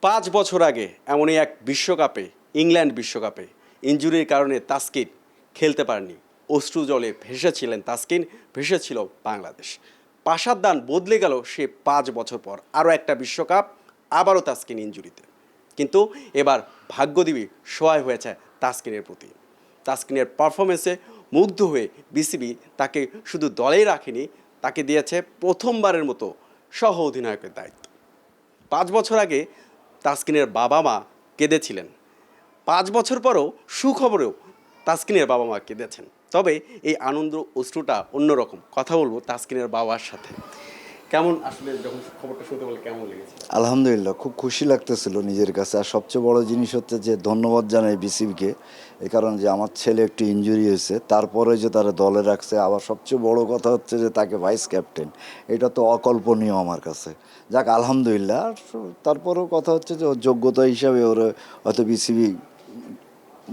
5 বছর আগে এমনই এক বিশ্বকাপে, ইংল্যান্ড বিশ্বকাপে ইনজুরির কারণে তাসকিন খেলতে পারেনি। অশ্রু জলে ভেসেছিলেন তাসকিন, ভেসেছিল বাংলাদেশ। পাশার দান বদলে গেল সে 5 বছর পর। আরও একটা বিশ্বকাপ, আবারও তাসকিন ইনজুরিতে। কিন্তু এবার ভাগ্যদেবী সহায় হয়েছে তাসকিনের প্রতি। তাসকিনের পারফরমেন্সে মুগ্ধ হয়ে বিসিবি তাকে শুধু দলেই রাখেনি, তাকে দিয়েছে প্রথমবারের মতো সহ অধিনায়কের দায়িত্ব। 5 বছর আগে তাসকিনের বাবা মা কেঁদেছিলেন, 5 বছর পরও সুখবরেও তাসকিনের বাবা মা কেঁদেছেন। তবে এই আনন্দ অশ্রুটা অন্যরকম। কথা বলবো তাসকিনের বাবার সাথে। কেমন আসলে যখন খবরটা শুনতে বলে কেমন লেগেছে? আলহামদুলিল্লাহ, খুব খুশি লাগতেছিল নিজের কাছে। আর সবচেয়ে বড় জিনিস হচ্ছে যে ধন্যবাদ জানাই বিসিবিকে, এই কারণে যে আমার ছেলে একটু ইনজুরি হয়েছে, তারপরে যে তারা দলে রাখছে। আবার সবচেয়ে বড় কথা হচ্ছে যে তাকে ভাইস ক্যাপ্টেন, এটা তো অকল্পনীয় আমার কাছে। যাক আলহামদুলিল্লাহ। আর তারপরেও কথা হচ্ছে যে ওর যোগ্যতা হিসাবে ওরা হয়তো বিসিবি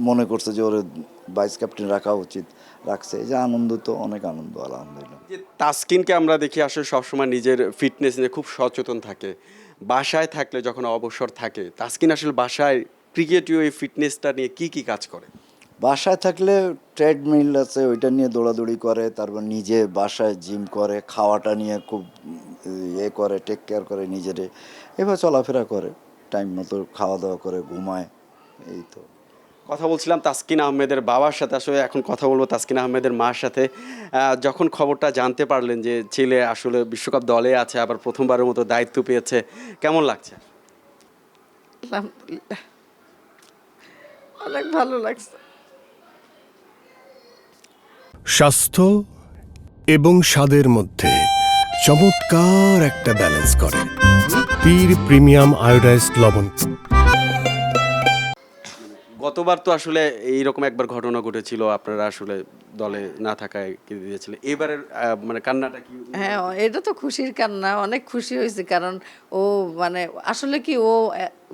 মনে করছে যে ওর ভাইস ক্যাপ্টেন রাখা উচিত, রাখছে। এই যে আনন্দ, তো অনেক আনন্দ আলহামদুলিল্লাহ। যে তাসকিনকে আমরা দেখি আসলে সবসময় নিজের ফিটনেস নিয়ে খুব সচেতন থাকে। বাসায় থাকলে যখন অবসর থাকে, তাসকিন আসলে বাসায় ক্রিকেটীয় এই ফিটনেসটা নিয়ে কি কাজ করে? বাসায় থাকলে ট্রেডমিল আছে, ওইটা নিয়ে দৌড়াদৌড়ি করে। তারপর নিজে বাসায় জিম করে, খাওয়াটা নিয়ে খুব করে, টেক কেয়ার করে নিজেরে। এবার চলাফেরা করে, টাইম মতো খাওয়া দাওয়া করে, ঘুমায়, এই তো। কথা বলছিলাম তাসকিন আহমেদের বাবার সাথে, আসলে এখন কথা বলবো তাসকিন আহমেদের মার সাথে। যখন খবরটা জানতে পারলেন যে ছেলে আসলে বিশ্বকাপ দলে আছে, আবার প্রথমবারের মতো দায়িত্ব পেয়েছে, কেমন লাগছে? আলহামদুলিল্লাহ, অনেক ভালো লাগছে। স্বাস্থ্য এবং স্বাদের মধ্যে চমৎকার একটা ব্যালেন্স করে পীর প্রিমিয়াম আয়োডাইজড লবণ। গতবার তো আসলে এইরকম একবার ঘটনা ঘটেছিল, আপনারা আসলে দলে না থাকায় কেঁদে দিয়েছিলেন। এবারের মানে কান্নাটা কি? হ্যাঁ, এটা তো খুশির কান্না। অনেক খুশি হয়েছে, কারণ ও মানে আসলে কি ও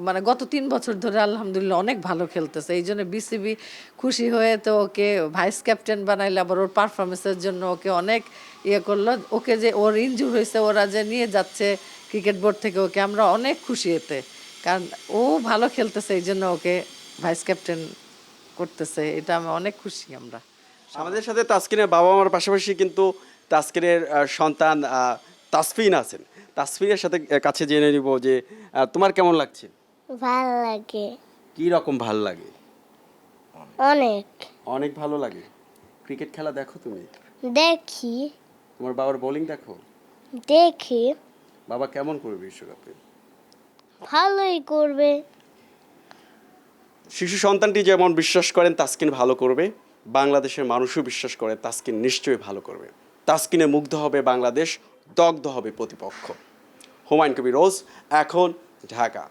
মানে গত 3 বছর ধরে আলহামদুলিল্লাহ অনেক ভালো খেলতেছে। এই জন্য বিসিবি খুশি হয়ে তো ওকে ভাইস ক্যাপ্টেন বানাইলে, আবার ওর পারফরমেন্সের জন্য ওকে অনেক করলো। ওকে যে ওর ইনজুর হয়েছে, ওরা যে নিয়ে যাচ্ছে ক্রিকেট বোর্ড থেকে ওকে, আমরা অনেক খুশি এতে। কারণ ও ভালো খেলতেছে, এই জন্য ওকে ভাইস ক্যাপ্টেন করতেছে। এটা আমি অনেক খুশি আমরা। আমাদের সাথে তাসকিনের বাবা মার পাশাপাশি কিন্তু তাসকিনের সন্তান তাসফিন আছেন। তাসফিনের সাথে কাছে জেনে নিব যে তোমার কেমন লাগছে? ভাল লাগে কি রকম ভাল লাগে? অনেক। অনেক ভালো লাগে। ক্রিকেট খেলা দেখো তুমি? দেখি তোমার বাবার বোলিং দেখো? দেখি বাবা কেমন করবে বিশ্বকাপে? ভালোই করবে। শিশু সন্তানটি যেমন বিশ্বাস করেন তাসকিন ভালো করবে, বাংলাদেশের মানুষও বিশ্বাস করে তাসকিন নিশ্চয়ই ভালো করবে। তাসকিনে মুগ্ধ হবে বাংলাদেশ, দগ্ধ হবে প্রতিপক্ষ। হুমায়ুন কবির রোজ, এখন, ঢাকা।